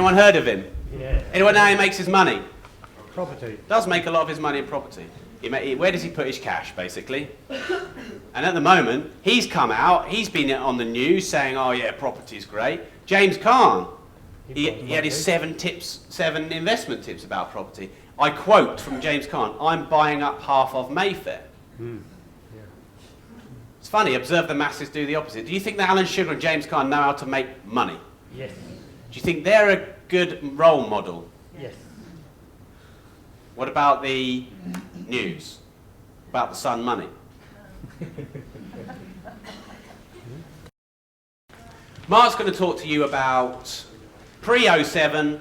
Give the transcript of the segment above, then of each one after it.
Anyone heard of him? Yeah. Anyone know how he makes his money? Property. Does make a lot of his money in property. Where does he put his cash, basically? And at the moment, he's come out, he's been on the news saying, oh yeah, property's great. James Caan, he had his 7 investment tips about property. I quote from James Caan, I'm buying up half of Mayfair. Yeah. It's funny, observe the masses do the opposite. Do you think that Alan Sugar and James Caan know how to make money? Yes. Do you think they're a good role model? Yes. What about the news? About the Sun money? Mark's going to talk to you about pre-07,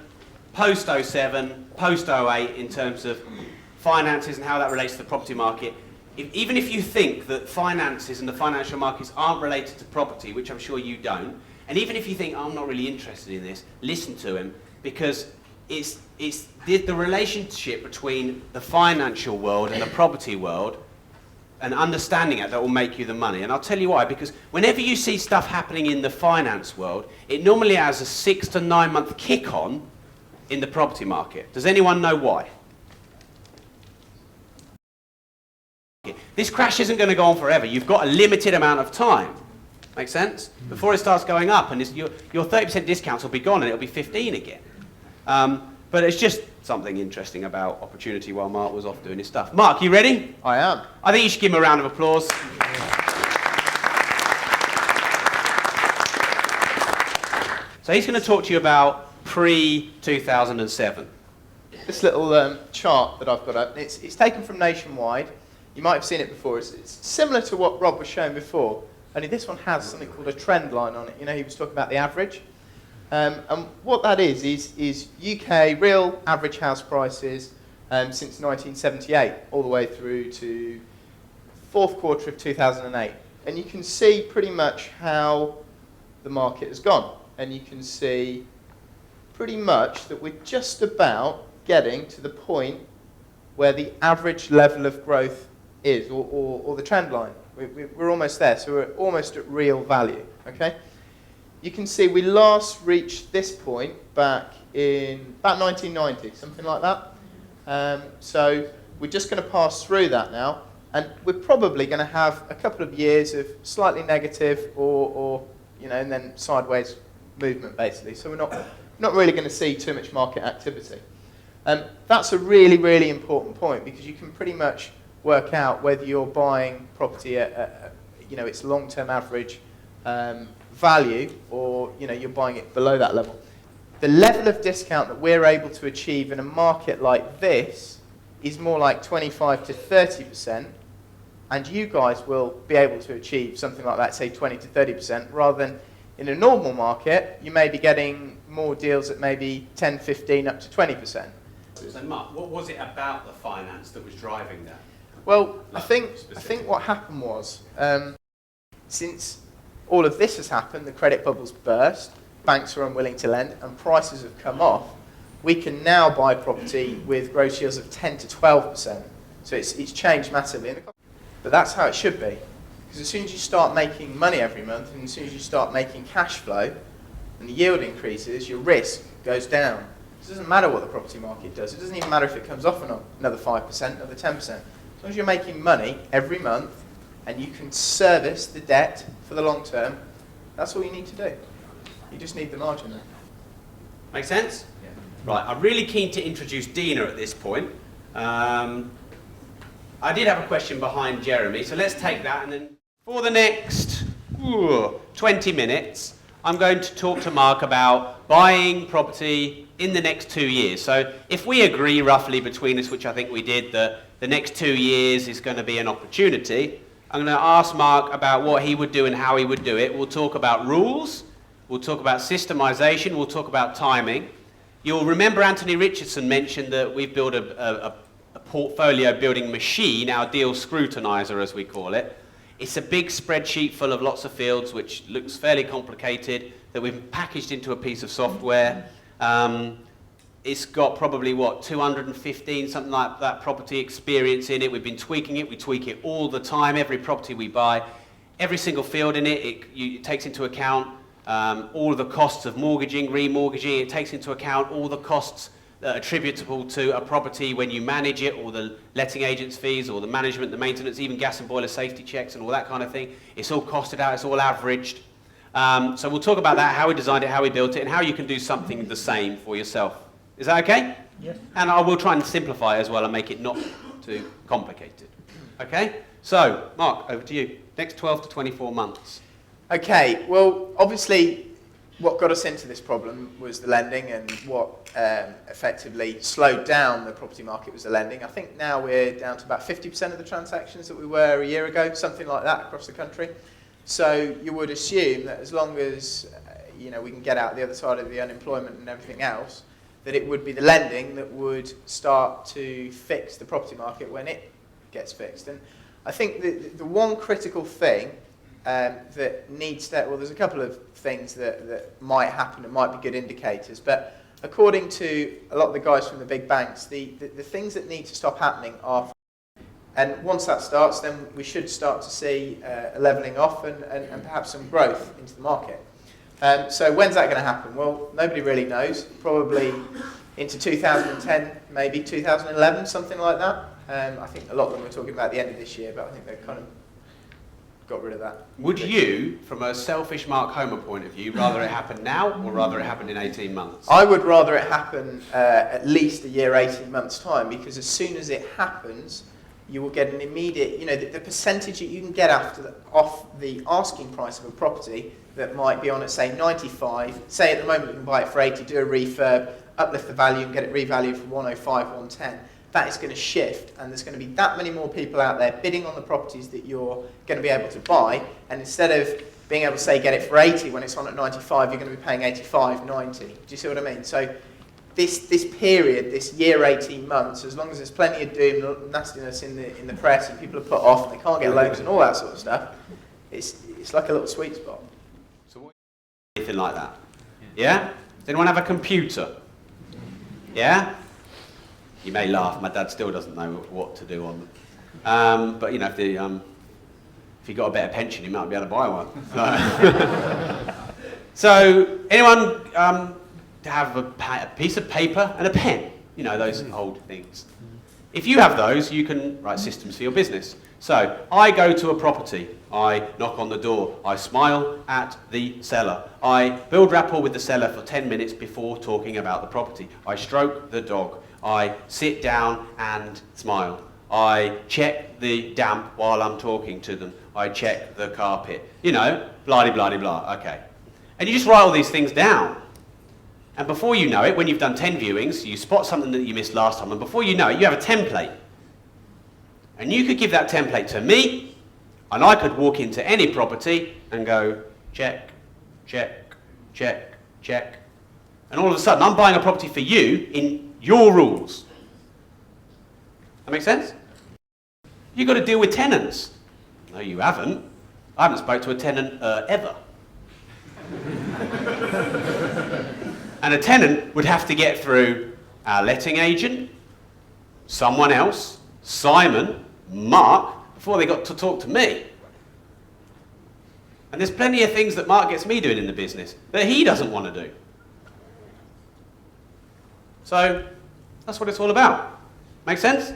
post-07, post-08 in terms of finances and how that relates to the property market. Even if you think that finances and the financial markets aren't related to property, which I'm sure you don't, and even if you think, oh, I'm not really interested in this, listen to him, because it's the relationship between the financial world and the property world and understanding it that will make you the money. And I'll tell you why, because whenever you see stuff happening in the finance world, it normally has a 6 to 9 month kick on in the property market. Does anyone know why? This crash isn't going to go on forever. You've got a limited amount of time. Make sense? Before it starts going up, and your 30% discounts will be gone and it'll be 15 again. But it's just something interesting about opportunity while Mark was off doing his stuff. Mark, you ready? I am. I think you should give him a round of applause. So he's going to talk to you about pre-2007. This little chart that I've got up, it's taken from Nationwide. You might have seen it before. It's similar to what Rob was showing before, only this one has something called a trend line on it. You know, he was talking about the average. And what that is UK real average house prices since 1978, all the way through to fourth quarter of 2008. And you can see pretty much how the market has gone. And you can see pretty much that we're just about getting to the point where the average level of growth is, or the trend line. We're almost there, so we're almost at real value, okay? You can see we last reached this point back in about 1990, something like that. So we're just going to pass through that now, and we're probably going to have a couple of years of slightly negative or you know, and then sideways movement basically. So we're not really going to see too much market activity. That's a really, really important point, because you can pretty much work out whether you're buying property at you know, its long-term average value, or you know, you're buying it below that level. The level of discount that we're able to achieve in a market like this is more like 25 to 30%, and you guys will be able to achieve something like that, say 20 to 30%, rather than in a normal market, you may be getting more deals at maybe 10, 15, up to 20%. So Mark, what was it about the finance that was driving that? Well, I think what happened was, since all of this has happened, the credit bubbles burst, banks are unwilling to lend, and prices have come off, we can now buy property with gross yields of 10 to 12%. So it's changed massively. But that's how it should be. Because as soon as you start making money every month, and as soon as you start making cash flow, and the yield increases, your risk goes down. It doesn't matter what the property market does. It doesn't even matter if it comes off another 5%, another 10%. As long as you're making money every month, and you can service the debt for the long term, that's all you need to do. You just need the margin there. Make sense? Yeah. Right, I'm really keen to introduce Dina at this point. I did have a question behind Jeremy, so let's take that, and then for the next 20 minutes, I'm going to talk to Mark about buying property in the next 2 years. So if we agree roughly between us, which I think we did, that the next 2 years is going to be an opportunity, I'm going to ask Mark about what he would do and how he would do it. We'll talk about rules, we'll talk about systemization, we'll talk about timing. You'll remember Anthony Richardson mentioned that we've built a portfolio building machine, our deal scrutinizer as we call it. It's a big spreadsheet full of lots of fields which looks fairly complicated that we've packaged into a piece of software. It's got probably, 215, something like that, property experience in it. We've been tweaking it. We tweak it all the time. Every property we buy, every single field in it, it takes into account all of the costs of mortgaging, remortgaging. It takes into account all the costs attributable to a property when you manage it, all the letting agents' fees, all the management, the maintenance, even gas and boiler safety checks and all that kind of thing. It's all costed out, it's all averaged. So we'll talk about that, how we designed it, how we built it, and how you can do something the same for yourself. Is that okay? Yes. And I will try and simplify it as well and make it not too complicated. Okay? So, Mark, over to you. Next 12 to 24 months. Okay, well, obviously, what got us into this problem was the lending, and what effectively slowed down the property market was the lending. I think now we're down to about 50% of the transactions that we were a year ago, something like that across the country. So you would assume that as long as we can get out the other side of the unemployment and everything else, that it would be the lending that would start to fix the property market when it gets fixed. And I think the one critical thing that needs to, well, there's a couple of things that might happen and might be good indicators, but according to a lot of the guys from the big banks, the things that need to stop happening are, and once that starts, then we should start to see a levelling off and perhaps some growth into the market. So when's that going to happen? Well, nobody really knows. Probably into 2010, maybe 2011, something like that. I think a lot of them were talking about the end of this year, but I think they've kind of got rid of that. Would you, from a selfish Mark Homer point of view, rather it happen now or rather it happened in 18 months? I would rather it happen at least a year, 18 months' time, because as soon as it happens, you will get an immediate, the percentage that you can get off the asking price of a property that might be on at, say, 95, say at the moment you can buy it for 80, do a refurb, uplift the value and get it revalued for 105, 110. That is going to shift, and there's going to be that many more people out there bidding on the properties that you're going to be able to buy, and instead of being able to say get it for 80 when it's on at 95, you're going to be paying 85, 90. Do you see what I mean? So this period, this year, 18 months, as long as there's plenty of doom and nastiness in the press and people are put off and they can't get loans and all that sort of stuff, it's like a little sweet spot. So what, anything like that? Yeah? Does anyone have a computer? Yeah? You may laugh, my dad still doesn't know what to do on them. But if he got a better pension, he might be able to buy one. So anyone have a piece of paper and a pen? Those old things. If you have those, you can write systems for your business. So I go to a property, I knock on the door, I smile at the seller, I build rapport with the seller for 10 minutes before talking about the property, I stroke the dog, I sit down and smile, I check the damp while I'm talking to them, I check the carpet, blah-de-blah-de-blah, okay. And you just write all these things down. And before you know it, when you've done 10 viewings, you spot something that you missed last time, and before you know it, you have a template. And you could give that template to me, and I could walk into any property and go, check, check, check, check. And all of a sudden, I'm buying a property for you in your rules. That make sense? You've got to deal with tenants. No, you haven't. I haven't spoke to a tenant ever. And a tenant would have to get through our letting agent, someone else, Simon, Mark, before they got to talk to me. And there's plenty of things that Mark gets me doing in the business that he doesn't want to do. So that's what it's all about. Make sense?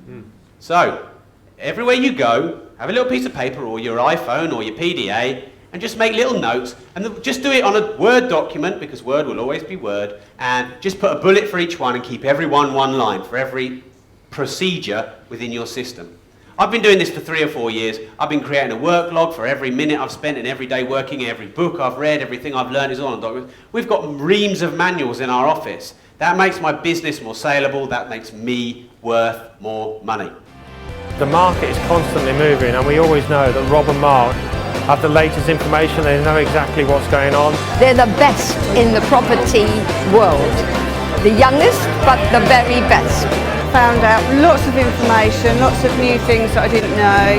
Mm. So everywhere you go, have a little piece of paper or your iPhone or your PDA and just make little notes, and just do it on a Word document, because Word will always be Word, and just put a bullet for each one and keep every one line for every procedure within your system. I've been doing this for 3 or 4 years. I've been creating a work log for every minute I've spent and every day working, every book I've read, everything I've learned is all on documents. We've got reams of manuals in our office. That makes my business more saleable, that makes me worth more money. The market is constantly moving, and we always know that Rob and Mark have the latest information, they know exactly what's going on. They're the best in the property world. The youngest, but the very best. Found out lots of information, lots of new things that I didn't know.